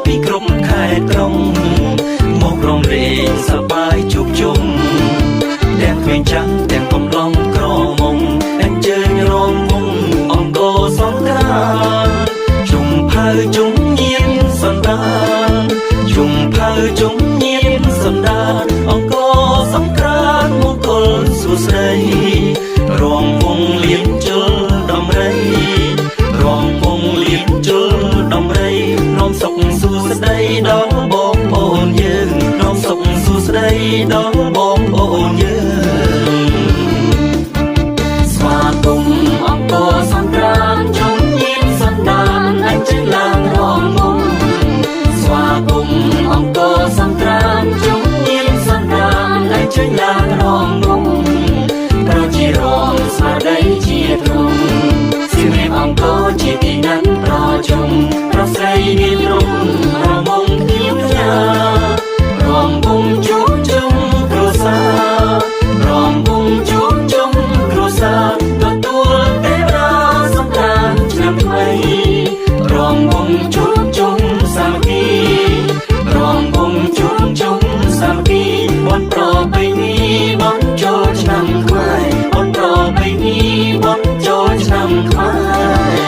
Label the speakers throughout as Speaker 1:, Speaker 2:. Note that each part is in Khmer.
Speaker 1: ពីក្រុមខេត្តក្រុងមករំលែងសប្បាយជួបជុំទាំងក្មេងចាស់ទាំងកំឡុងក្រមុំអញ្ជើញរំវងអង្គរសង្ក្រាន្តជុំផៅជុំញៀនសន្តានជុំផៅជុំញៀនសន្តានអង្គរសង្ក្រាន្តមង្គលសួស្ដីរំវងលៀនជលដំរីរំវងលៀនជលដំរីរំសុខសួស្ដីដល់បងប្អូនយើងរំសុខសួស្ដីដល់បងប្អូនយើងស្វាគមន៍អង្គរសង្ក្រាន្តជុំញៀនសន្តានអញ្ជើញឡើងរំវងស្វាគមន៍អង្គរសង្ក្រាន្តជុំញៀនសន្តានអញ្ជើញឡើងរំវងប្រជារងស្មារតីជាទ្រង់សៀមរាបអង្គរជាទីណាត់ប្រជុំប្រស្រីមានរំរមងភ្ញៀវផ្ញើរំវងជួបជុំគ្រួសាររំវងជួបជុំគ្រួសារទទួលទេវតាសង្ក្រាន្តឆ្នាំថ្មីរំវងជួបជុំសាមគ្គីរំវងជួបជុំសាមគ្គីបនប្របីនេះបនចូលឆ្នាំខ្មែរបនប្របីនេះបនចូលឆ្នាំខ្មែរ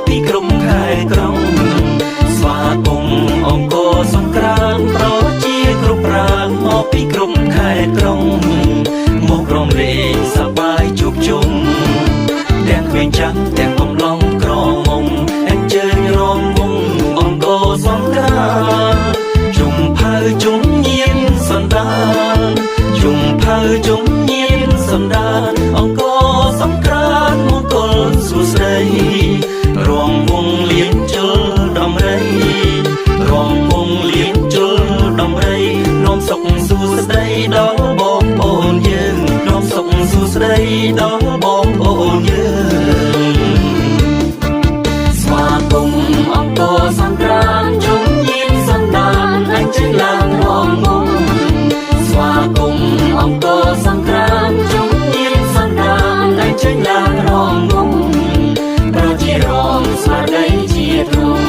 Speaker 1: ពីក្រុមខេត្តក្រុងស្វាគមន៍អង្គរសង្ក្រាន្តប្រជាគ្រប់ប្រាំមកពីក្រុមខេត្តក្រុងមករំលែងសប្បាយជួបជុំទាំងក្មេងចាស់ទាំងកំឡុងក្រមុំអញ្ជើញរំវងអង្គរសង្ក្រាន្តជុំផៅជុំញៀនសន្តានជុំផៅជុំញៀនសន្តានអង្គរសង្ក្រាន្តមង្គលសួស្ដីរំវងលៀនជលដំរីរំវងលៀនជលដំរីរំសុខសួស្ដីដល់បងប្អូនយើងរំសុខសួស្ដីដល់បងប្អូនយើងស្វាគមន៍អង្គរសង្ក្រាន្តជុំញៀនសន្តានអញ្ជើញឡើងរំវងស្វាគមន៍អង្គរសង្ក្រាន្តជុំញៀនសន្តានអញ្ជើញឡើងរំវងប្រជារងស្មារតីជាទ្រង់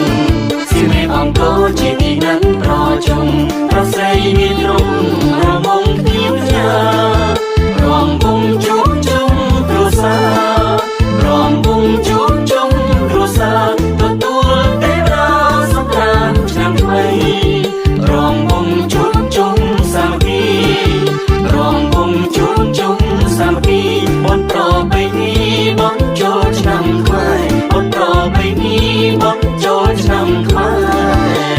Speaker 1: សៀមរាបអង្គរជាទីណាត់ប្រជុំប្រស្រីមានរំរមងភ្ញៀវផ្ញើរំវងជួបជុំគ្រួសាររំវងជួបជុំគ្រួសារទទួលទេវតាសង្ក្រាន្តឆ្នាំថ្មីរំវងជួបជុំសាមគ្គីរំវងជួបជុំសាមគ្គីបនប្របីនេះបនចូលឆ្នាំខ្មែរបនប្របីនេះបនចូលឆ្នាំខ្មែរ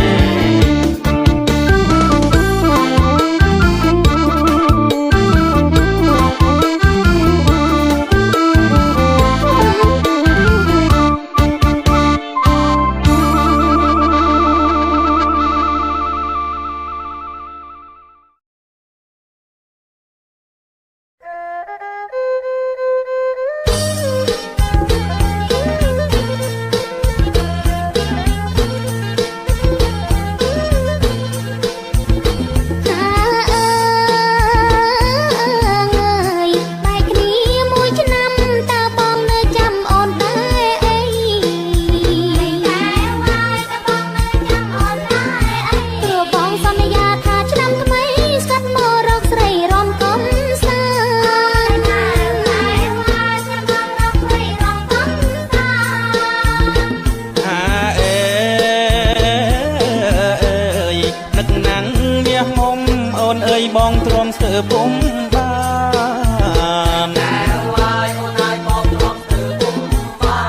Speaker 1: អូនអើយបងទ្រាំស្ទើរពុំបាន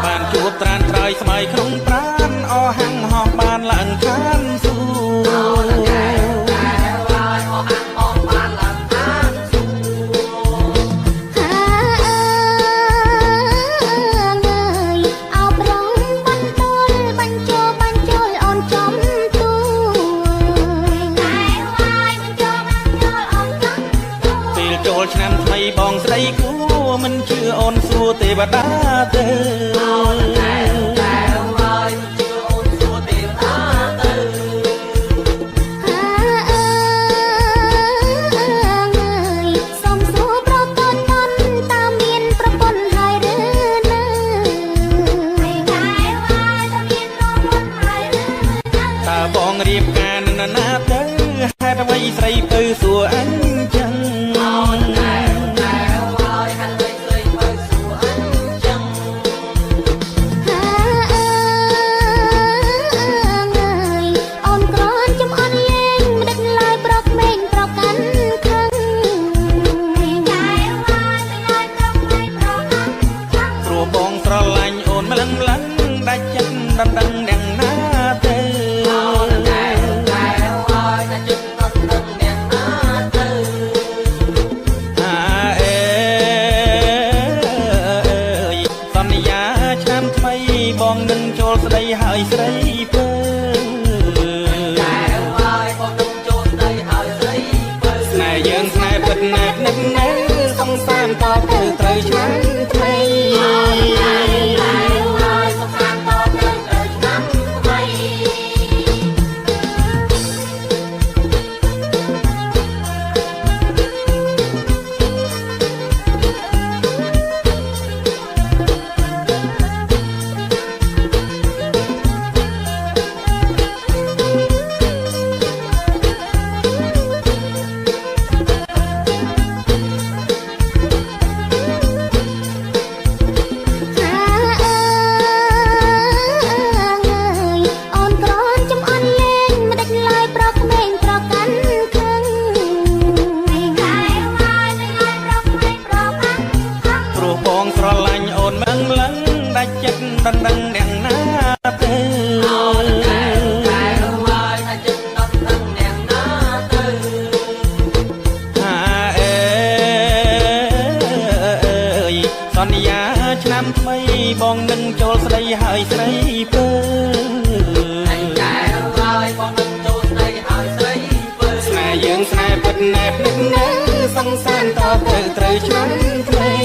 Speaker 1: បានជួបត្រានត្រើយស្មៃក្នុងប្រានអស់ហាំងហោះបានឡើងខានសួរឆ្នាំថ្មីបងស្រីគួរមិនជឿអូនសួរទេវតាទេបងរៀបការនឹងណាទៅហេតុអ្វីស្រីពៅសួរអញចឹងដណ្ដឹងយ៉ាងណាទេសន្យាឆ្នាំថ្មីបងនឹងចូលស្ដីហើយស្រីពើស្នេហ៍យើងស្នេហ៍ពិតណាស់នឹកណែសង្សារតទៅត្រូវឆ្នាំថ្មីដណ្ដឹងយ៉ាងណាទេសន្យាឆ្នាំថ្មីបងនឹងចូលស្ដីហើយស្រីពើស្នេហ៍យើងស្នេហ៍ពិតណែបនឹកណែសង្សារតទៅត្រូវឆ្នាំថ្មី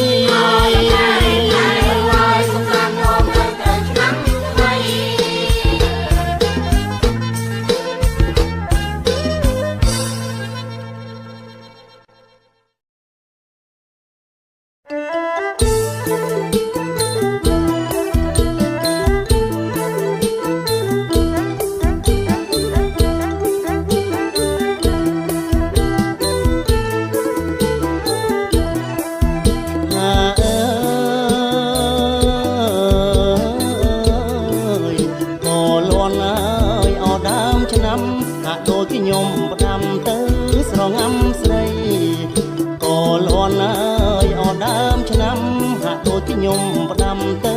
Speaker 1: ខ្ញុំផ្ដាំទៅ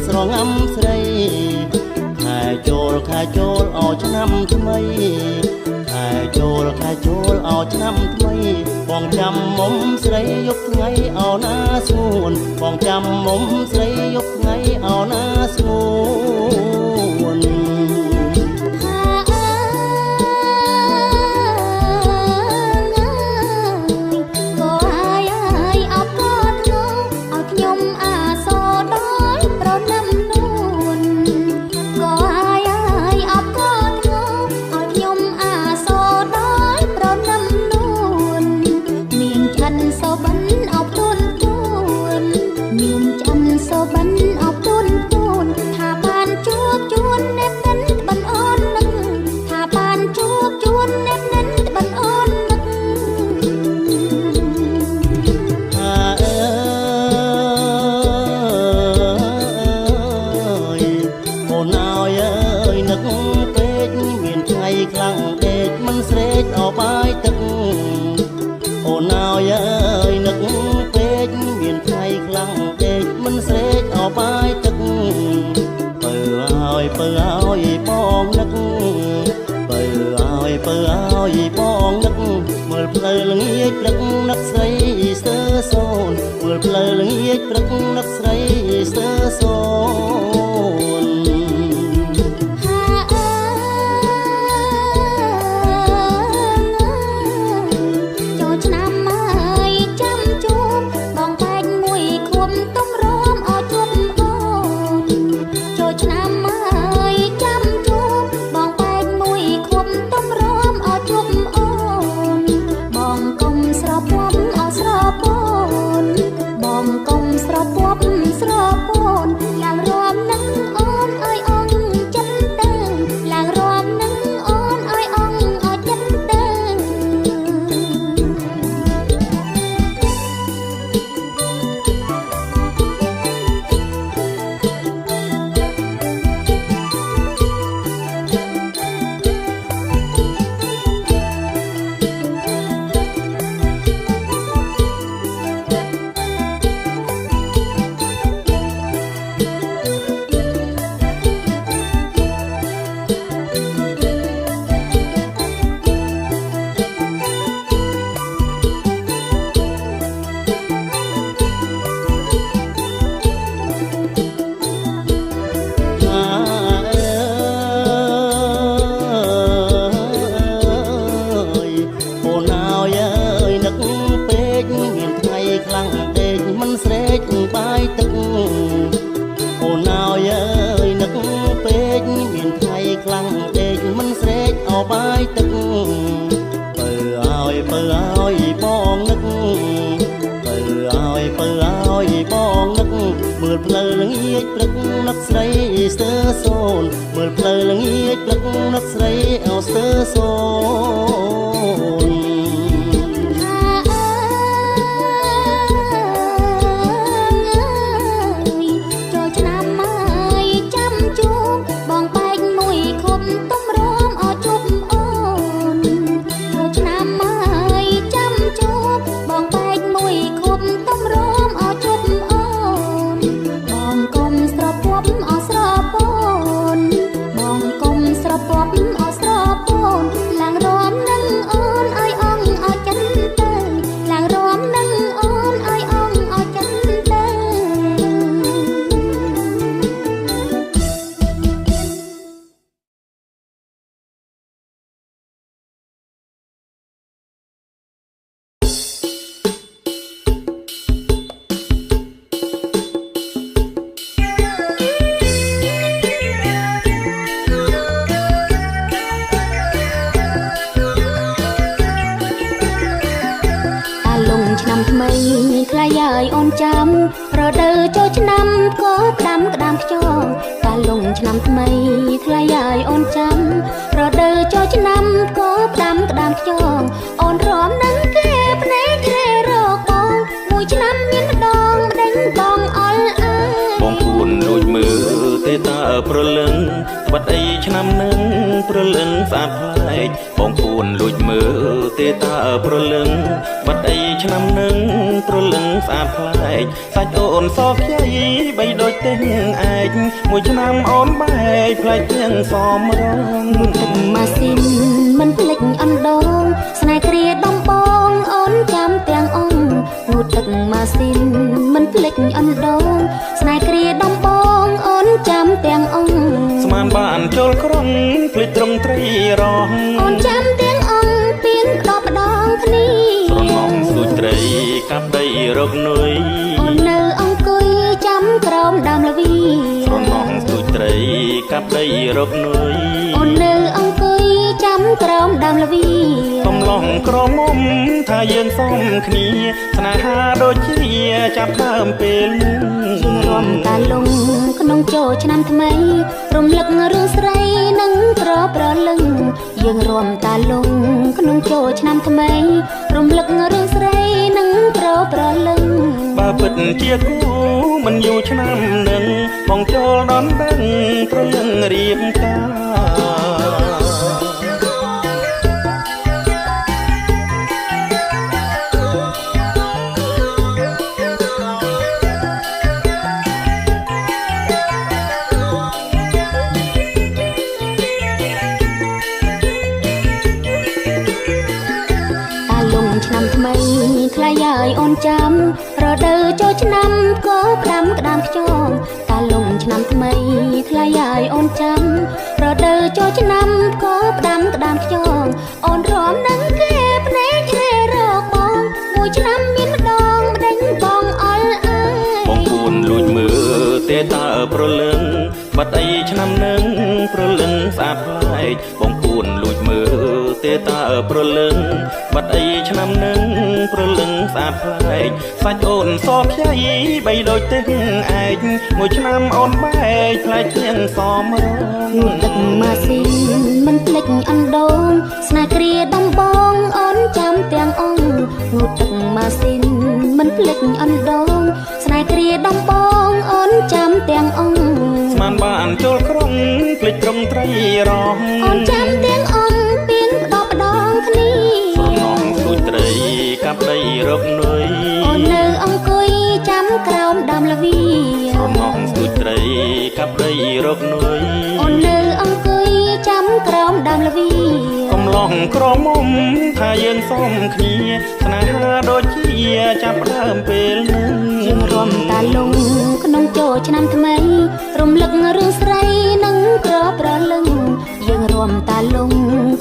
Speaker 1: ស្រងាំស្រីខែចូលអោឆ្នាំថ្មីខែចូលអោឆ្នាំថ្មីបងចាំមុំស្រីយប់ថ្ងៃអោណាស្ងួនបងចាំមុំស្រីយប់ថ្ងៃអោណាស្ងួនខ្លាំងដេកមិនស្រេកអបាយទឹក
Speaker 2: ណៅយអើយនឹកពេកមានថ្ងៃខ្លាំងពេកមិនស្រេកអោបាយទឹកបើឲ្យបងនឹកបើឲ្យបងនឹកមើលផ្លូវល្ងាចព្រឹកនឹកស្រីស្ទើសូនមើលផ្លូវល្ងាចព្រឹកនឹកស្រីស្ទើសូនបាយទឹកបើឲ្យបងនឹកបើឲ្យបងនឹកមើលផ្លូវល្ងាចព្រឹកនឹកស្រីស្ទើសូនមើលផ្លូវល្ងាចព្រឹកនឹកស្រីអោស្ទើសូនខ្លះយាយអូនចាំរដូវចូលឆ្នាំក៏ក្តាំខ្យងកាលលងឆ្នាំថ្មីខ្លះយាយអូនចាំរដូវចូលឆ្នាំក៏ក្តាំខ្យងអូនរំនឹងគេភ្នែកគេរកបងមួយឆ្នាំមានម្ដងដេញបងអល់អាបងពួនលួចមើលទេតើប្រលឹងបាត់អីឆ្នាំនឹងប្រលឹងស្អាតប្លែកបងពួនលួចមើលទេតើប្រលឹងបាត់អីឆ្នាំនឹងប្រលឹងស្អាតប្លែកសាច់អូនសខ្ចីបីដូចទេឯកមួយឆ្នាំអូនបែកប្លែកទាំងសមរងទឹកម៉ាស៊ីនមិនភ្លេចអណ្ដងស្នេហ៍គ្រាដំបងអូនចាំទាំងអង្គងូតទឹកម៉ាស៊ីនមិនភ្លេចអណ្ដងស្នេហ៍គ្រាដំបងអូនចាំទាំងអង្គស្មានបានចូលក្រុងភ្លេចត្រង់ត្រីរងអូនចាំទាំងអង្គពៀនផ្ដងគ្នាស្រណងសួយត្រីកាប់ដីរកនុយអូននៅអង្គុយចាំក្រោមដើមល្វីស្រណងសួយត្រីកាប់ដីរកនុយអូននៅអង្គុយចាំក្រោមដើមល្វីកំឡងក្រមុំថាយើងសមគ្នាស្នេហាដូចជាចាប់ដើមពេលយើងរំតាលងក្នុងចូលឆ្នាំថ្មីរំលឹករឿងស្រីនឹងប្រលឹងយើងរំតាលងក្នុងចូលឆ្នាំថ្មីរំលឹករឿងស្រីនឹងប្រលឹងបើពិតជាគូមិនយូរឆ្នាំនឹងបងចូលដល់ដឹងប្រលឹងរៀបការ យអូនចាំរដូវចូលឆ្នាំក៏ផ្ដាំក្តាមខ្យងកាលលងឆ្នាំថ្មីថ្លៃហើយអូនចាំរដូវចូលឆ្នាំក៏ផ្ដាំក្តាមខ្យងអូនរំនឹងគេភ្នែកហេរកបងមួយឆ្នាំមានម្ដងម្ដេញបងអល់អើយ
Speaker 1: បងពួនលួចមើលទេតើប្រលឹងបាត់អីឆ្នាំនឹងប្រលឹងស្អាតប្លែកបងពួនលួចមើលទេតើប្រលឹងបាត់អីឆ្នាំនឹងប្រលឹងស្អាតប្លែកសាច់អូនសខ្ចីបីដូចទេឯកមួយឆ្នាំអូនបែកផ្លែកជាងសមរង
Speaker 2: ទឹកម៉ាស៊ីនមិនភ្លេចអណ្ដូងស្នេហ៍គ្រាដំបងអូនចាំទាំងអង្គងូតទឹកម៉ាស៊ីនមិនភ្លេចអណ្ដូងស្នេហ៍គ្រាដំបងអូនចាំទាំងអង្គ
Speaker 1: ស្មានបានចូលក្រុងភ្លេចត្រឹមត្រីរង
Speaker 2: អូនចាំទាំងអង្គពៀនផ្ដោផ្ដងគ្នា
Speaker 1: ស្រណងទួយត្រីកាប់ដីរកនុយ
Speaker 2: អូននៅអង្គុយចាំក្រោមដើមល្វី
Speaker 1: ស្រណងទួយត្រីកាប់ដីរកនុយ
Speaker 2: អូននៅអង្គុយចាំក្រោមដើមល្វី
Speaker 1: កំឡងក្រមុំថាយើងសមគ្នាស្នេហាដូចជាចាប់ដើមពេលនឹង
Speaker 2: យើងរំតាលងក្នុងចូលឆ្នាំថ្មីរំលឹករឿងស្រីនឹងក្រប្រលឹងយើងរំតាលង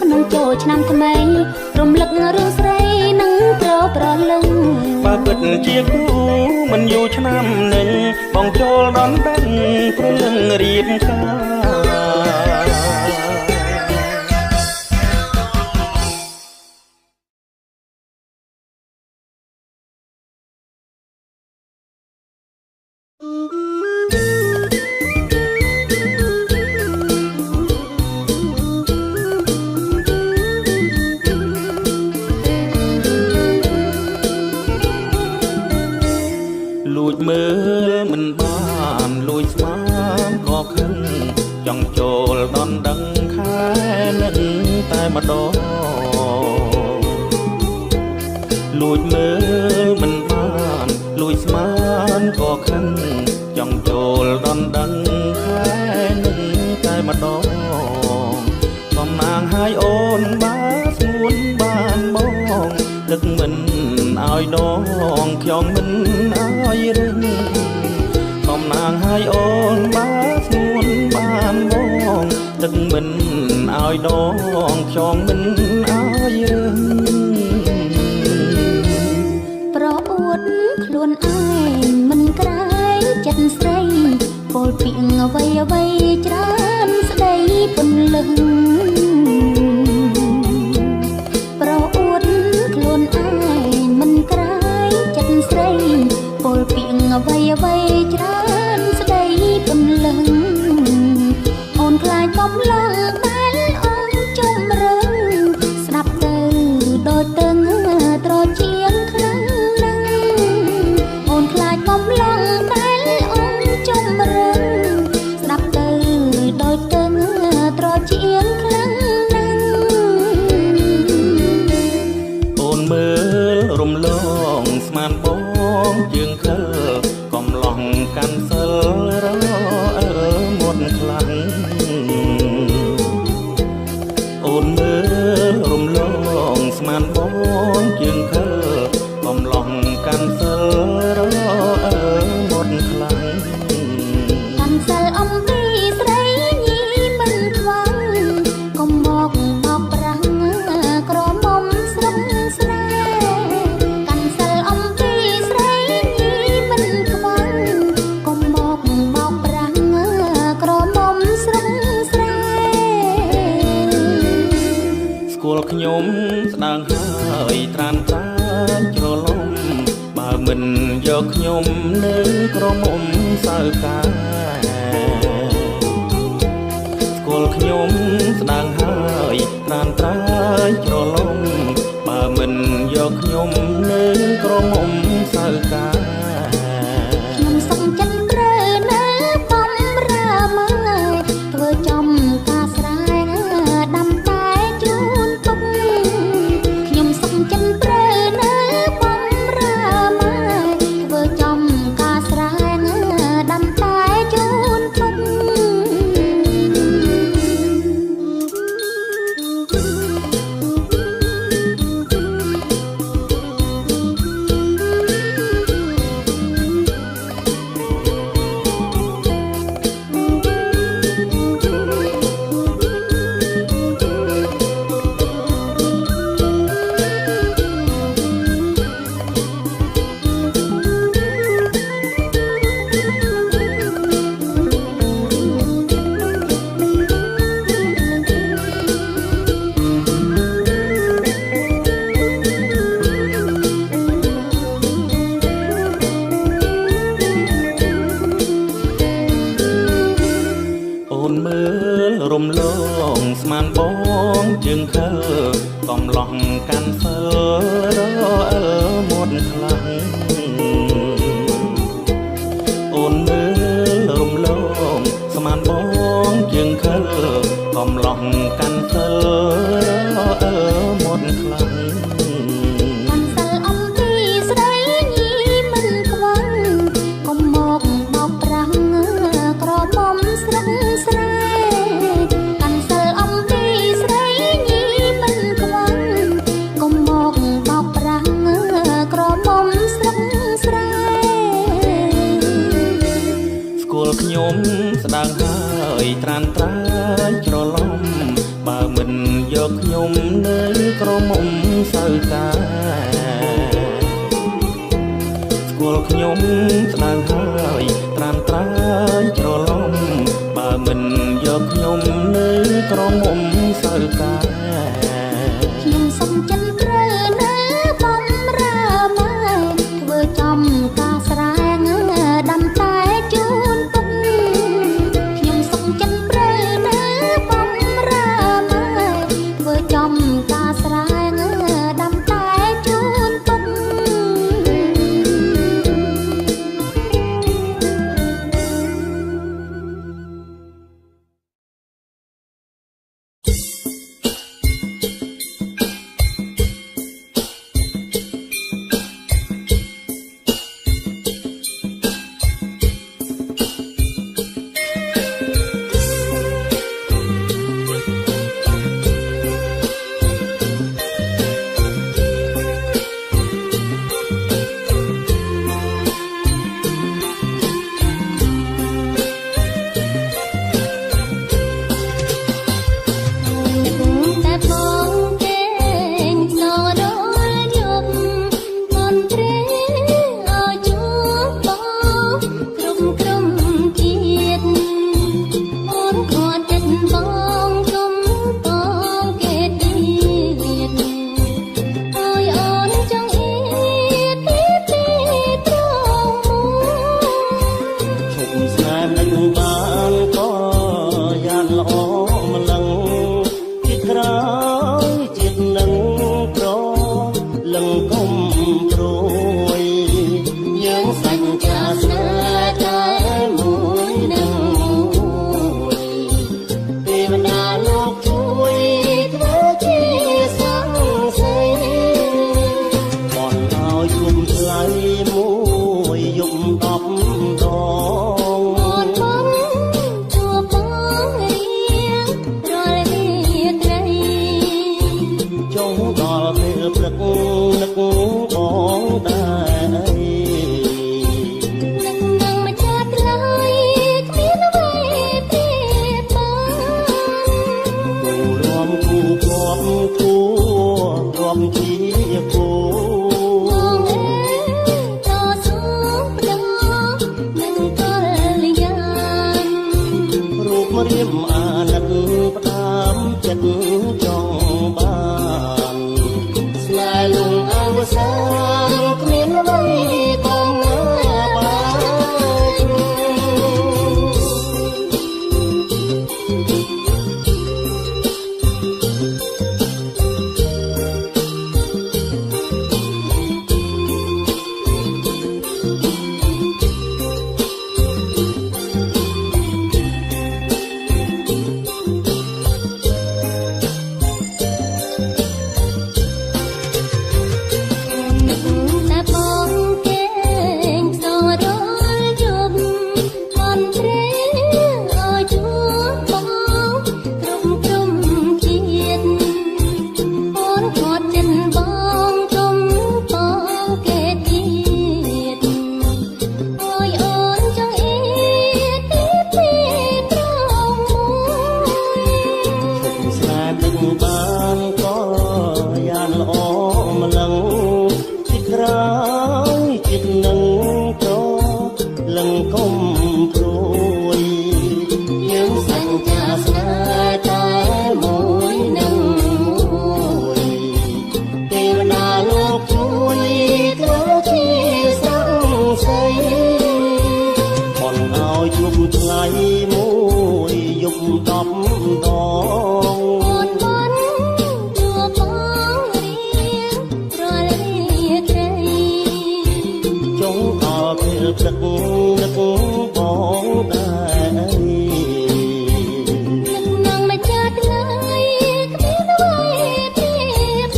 Speaker 2: ក្នុងចូលឆ្នាំថ្មីរំលឹករឿងស្រីនឹងក្រប្រលឹង
Speaker 1: បើពិតជាគូមិនយូរឆ្នាំនឹងបងចូលដល់ដឹងប្រលឹងរៀបការលួចមើលមិនបានលួចស្មានក៏ខឹងចង់ចូលដល់ដឹងខែនឹងតែម្ដងលួចមើលមិនបានលួចស្មានក៏ខឹងចង់ចូលដល់ដឹងខែនឹងតែម្ដងសំណាងឲ្យអូនបានស្ងួនបានបងទឹកមិនឲ្យដងខ្ញុំមិនឲ្យរឹងសំណាងឲ្យអូនបានស្ងួនបានបងទឹកមិនឲ្យដងខ្ញុំមិនឲ្យរឹង
Speaker 2: ប្រអួតខ្លួនឯងមិនក្រែងចិត្តស្រីពោលពីអ្វីអ្វីច្រើនស្ដីពន្លឹងប្រអួតខ្លួនឯងមិនក្រែងចិត្តស្រីពោលពីអ្វីអ្វីច្រើនស្ដីពន្លឹងអូនខ្លាចកំឡុងដែលអូនជំរឹងស្ដាប់ទៅដូចទឹងត្រចៀងខ្លាំងណាស់អូនខ្លាចកំឡុងដែលអូនជំរឹងស្ដាប់ទៅដូចទឹងត្រចៀងខ្លាំងណាស់
Speaker 1: អូនមើលរំលងស្មានបងយើងខិលកំឡោះកាន់សិលរអើមុនខ្លាំងអូនមើលរំលងស្មានបងយើងខិលកំឡោះកាន់សិលរអើមុនខ្លាំង
Speaker 2: កាន់សិលអំពីស្រីញីមិនខ្វល់កុំមកបោកប្រាំងក្រមុំស្រស់ស្រាកាន់សិលអំពីស្រីញីមិនខ្វល់កុំមកបោកប្រាំងក្រមុំស្រស់ស្រា
Speaker 1: ស្គាល់ខ្ញុំស្ដាងហើយត្រានត្រានច្រឡំបើមិនយកខ្ញុំនៅក្រមុំសើកាស្គាល់ខ្ញុំស្ដាងហើយត្រានត្រានច្រឡំបើមិនយកខ្ញុំនៅក្រមុំសើកា
Speaker 2: ខ្ញុំសុំចិនរើនៅបំរើមើធ្វើចំការស្រែដាំតែជូនទុកខ្ញុំសុំចិនរើនៅបំរើមើធ្វើចំការស្រែដាំតែជូនទុក
Speaker 1: ខ្លាំង
Speaker 2: កាន់សិលអំពីស្ដីញីមិនខ្វល់កុំមកបោកប្រាំងក្រមុំស្រុកស្រែកាន់សិលអំពីស្ដីញីមិនខ្វល់កុំមកបោកប្រាំងក្រមុំស្រុកស្រែ
Speaker 1: ស្គាល់ខ្ញុំស្ដាងហើយត្រានត្រាញច្រឡំបើមិនយកខ្ញុំនៅក្រមុំសៅតាស្គាល់ខ្ញុំស្ដាងហើយត្រានត្រាញច្រឡំបើមិនយកខ្ញុំនៅក្រមុំសៅតា
Speaker 2: ខ្ញុំសុំចិនព្រើណាបំរើម៉ែធ្វើចំការស្រែងដាំតែជូនទុកខ្ញុំសុំចិនព្រើណាបំរើម៉ែធ្វើចំការស្រែងដាំតែជូនទុក
Speaker 3: នឹងមិនចាត់ឡើយគ្មានអ្វីព្រៀបប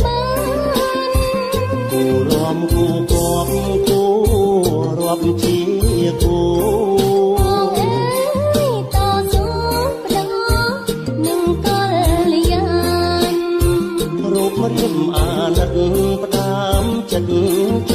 Speaker 3: ាន មគូគប់គូរាប់ជាគូ
Speaker 2: បងអើយតស៊ូប្រដនឹងកលយាន
Speaker 3: រូបរៀបអាណិតផ្ដាំចិត្ត